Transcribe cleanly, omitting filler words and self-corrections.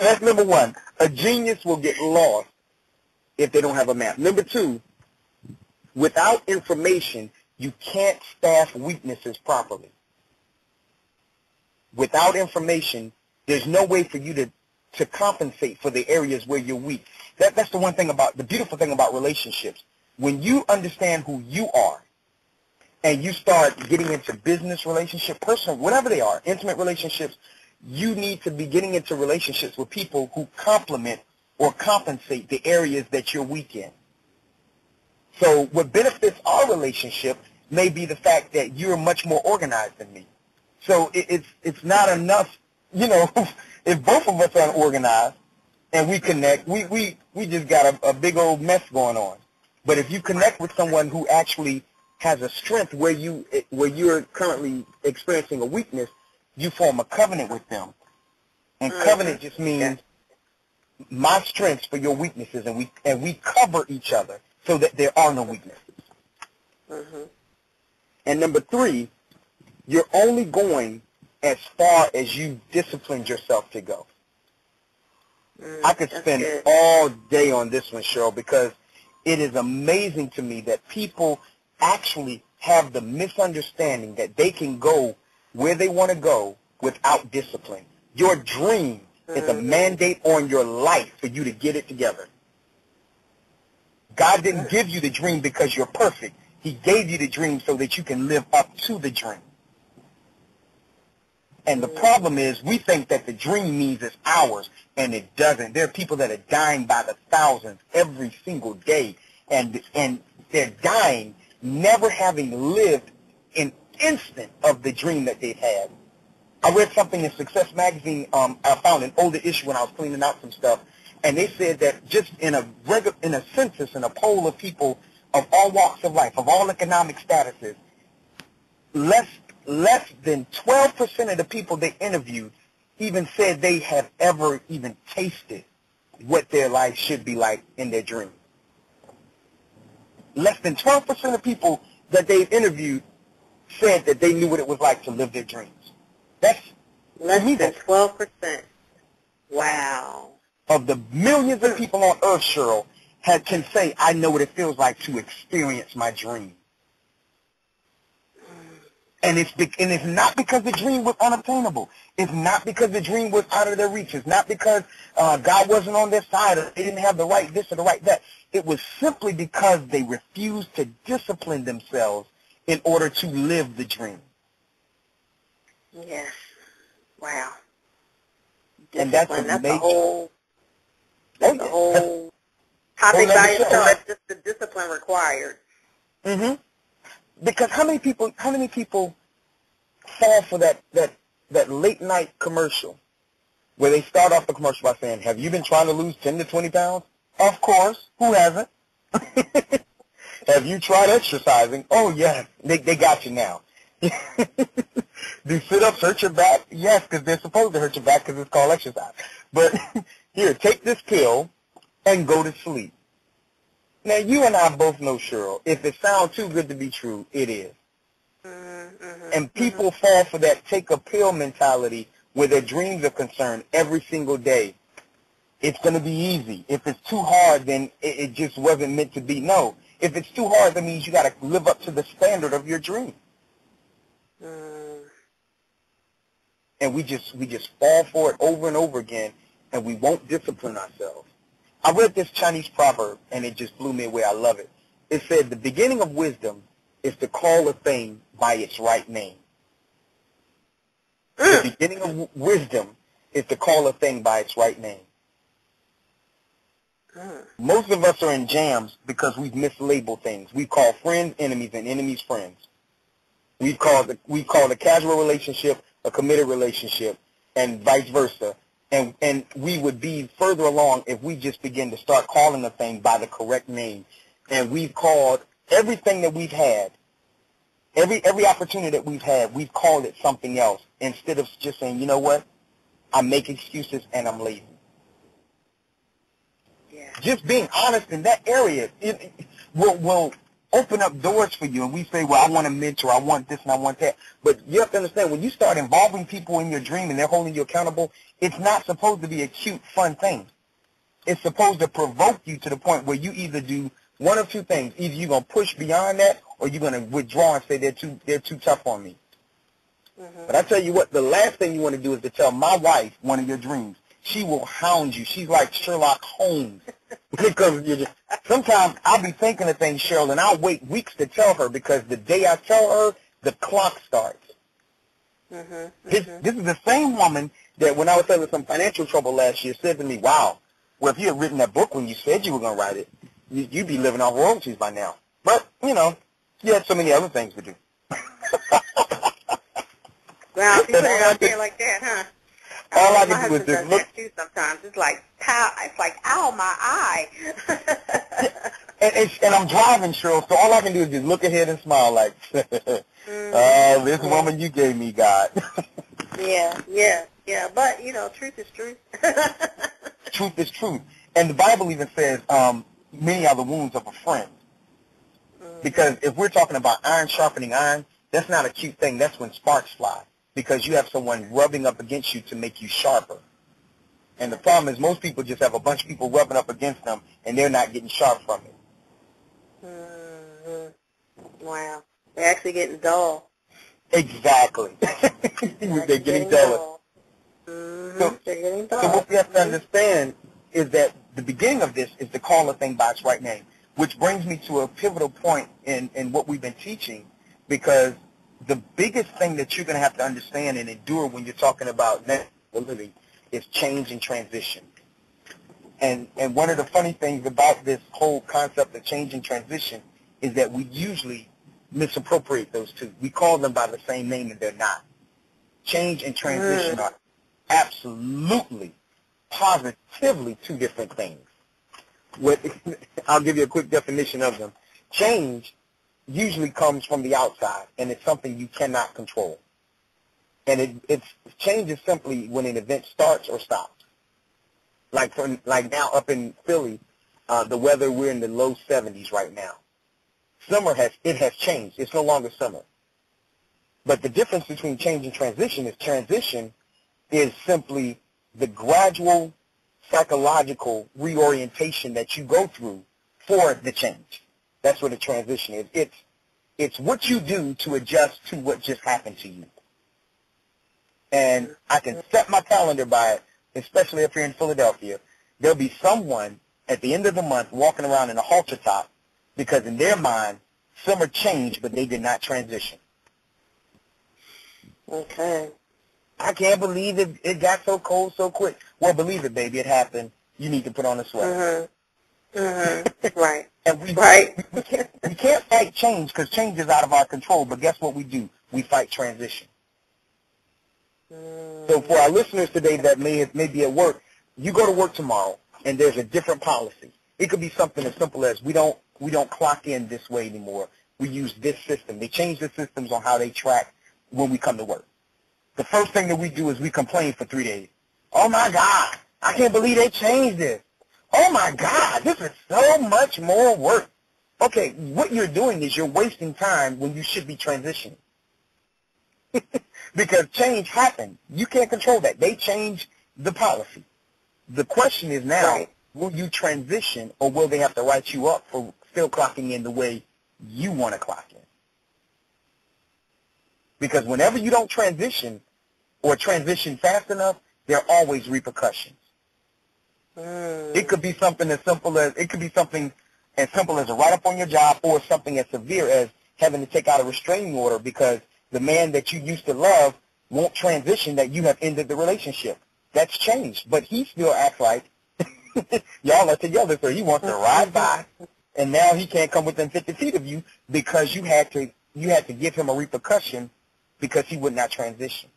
That's number one. A genius will get lost if they don't have a map. Number two, without information, you can't staff weaknesses properly. Without information, there's no way for you to compensate for the areas where you're weak. That's the one thing about, the beautiful thing about relationships. When you understand who you are and you start getting into business relationships, personal, whatever they are, intimate relationships, you need to be getting into relationships with people who complement or compensate the areas that you're weak in. So what benefits our relationship may be the fact that you're much more organized than me. So it's not enough, you know, if both of us are organized and we connect, we just got a big old mess going on. But if you connect with someone who actually has a strength where you're currently experiencing a weakness, you form a covenant with them. And covenant just means my strengths for your weaknesses, and we cover each other so that there are no weaknesses. And number three, you're only going as far as you disciplined yourself to go. I could spend all day on this one, Cheryl, because it is amazing to me that people actually have the misunderstanding that they can go where they want to go without discipline. Your dream is a mandate on your life for you to get it together. God didn't give you the dream because you're perfect. He gave you the dream so that you can live up to the dream. And the problem is we think that the dream means it's ours, and it doesn't. There are people that are dying by the thousands every single day, and they're dying never having lived an instant of the dream that they've had. I read something in Success Magazine. I found an older issue when I was cleaning out some stuff, and they said that just in a census, in a poll of people of all walks of life, of all economic statuses, less than 12% of the people they interviewed even said they have ever even tasted what their life should be like in their dream. Less than 12% of people that they've interviewed said that they knew what it was like to live their dreams. That's less than 12%. Wow. Of the millions of people on earth, Cheryl, can say, I know what it feels like to experience my dream. And it's not because the dream was unobtainable. It's not because the dream was out of their reach. It's not because God wasn't on their side or they didn't have the right this or the right that. It was simply because they refused to discipline themselves in order to live the dream. Yes. Wow. Discipline. And that's a whole topic by itself. That's just the discipline required. Because how many people fall for that late night commercial where they start off the commercial by saying, have you been trying to lose 10 to 20 pounds? Of course. Who hasn't? Have you tried exercising? Oh, yes. They got you now. Do sit-ups hurt your back? Yes, because they're supposed to hurt your back because it's called exercise. But here, take this pill and go to sleep. Now, you and I both know, Cheryl, if it sounds too good to be true, it is. And people fall for that take-a-pill mentality where their dreams are concerned every single day. It's going to be easy. If it's too hard, then it just wasn't meant to be. No. If it's too hard, that means you got to live up to the standard of your dream. And we just fall for it over and over again, and we won't discipline ourselves. I read this Chinese proverb, and it just blew me away. I love it. It said, the beginning of wisdom is to call a thing by its right name. The beginning of wisdom is to call a thing by its right name. Most of us are in jams because we've mislabeled things. We call friends enemies and enemies friends. We call a casual relationship a committed relationship, and vice versa. And we would be further along if we just begin to start calling a thing by the correct name. And we've called everything that we've had, every opportunity that we've had, we've called it something else instead of just saying, you know what, I make excuses and I'm lazy. Yeah. Just being honest in that area will open up doors for you, and we say, well, I want a mentor, I want this and I want that. But you have to understand, when you start involving people in your dream and they're holding you accountable, it's not supposed to be a cute, fun thing. It's supposed to provoke you to the point where you either do one of two things. Either you're going to push beyond that, or you're going to withdraw and say they're too tough on me. Mm-hmm. But I tell you what, the last thing you want to do is to tell my wife one of your dreams. She will hound you. She's like Sherlock Holmes. Because sometimes I'll be thinking of things, Cheryl, and I'll wait weeks to tell her, because the day I tell her, the clock starts. Mm-hmm. This is the same woman that when I was having some financial trouble last year said to me, wow, well, if you had written that book when you said you were going to write it, you'd be living off royalties by now. But, you had so many other things to do. Well, if you put it out there like that, huh? All I can do is just look. Too sometimes it's like, pow, it's like, ow, my eye. and I'm driving, Cheryl, so all I can do is just look ahead and smile like, this woman you gave me, God. Yeah. But, truth is truth. Truth is truth. And the Bible even says, many are the wounds of a friend. Because if we're talking about iron sharpening iron, that's not a cute thing. That's when sparks fly. Because you have someone rubbing up against you to make you sharper. And the problem is most people just have a bunch of people rubbing up against them, and they're not getting sharp from it. Mm-hmm. Wow. They're actually getting dull. Exactly. They're getting duller. Mm-hmm. They're getting dull. So what we have to understand is that the beginning of this is to call a thing by its right name, which brings me to a pivotal point in what we've been teaching, because the biggest thing that you're going to have to understand and endure when you're talking about living is change and transition. And one of the funny things about this whole concept of change and transition is that we usually misappropriate those two. We call them by the same name, and they're not. Change and transition are absolutely, positively two different things. I'll give you a quick definition of them. Change usually comes from the outside, and it's something you cannot control. And change is simply when an event starts or stops. Like now up in Philly, the weather, we're in the low 70s right now. Summer has changed. It's no longer summer. But the difference between change and transition is simply the gradual psychological reorientation that you go through for the change. That's what a transition is. It's what you do to adjust to what just happened to you. And I can set my calendar by it, especially if you're in Philadelphia. There'll be someone at the end of the month walking around in a halter top because in their mind, summer changed, but they did not transition. Okay. I can't believe it got so cold so quick. Well, believe it, baby, it happened. You need to put on a sweater. Right. And we can't fight change because change is out of our control, but guess what we do? We fight transition. So for our listeners today that may be at work, you go to work tomorrow and there's a different policy. It could be something as simple as we don't clock in this way anymore. We use this system. They change the systems on how they track when we come to work. The first thing that we do is we complain for 3 days. Oh my God, I can't believe they changed this. Oh my God, this is so much more work. Okay, what you're doing is you're wasting time when you should be transitioning. Because change happened. You can't control that. They changed the policy. The question is now, will you transition or will they have to write you up for still clocking in the way you want to clock in? Because whenever you don't transition or transition fast enough, there are always repercussions. It could be something as simple as a write-up on your job, or something as severe as having to take out a restraining order because the man that you used to love won't transition, that you have ended the relationship. That's changed, but he still acts like y'all are together, so he wants to ride by, and now he can't come within 50 feet of you because you had to give him a repercussion because he would not transition.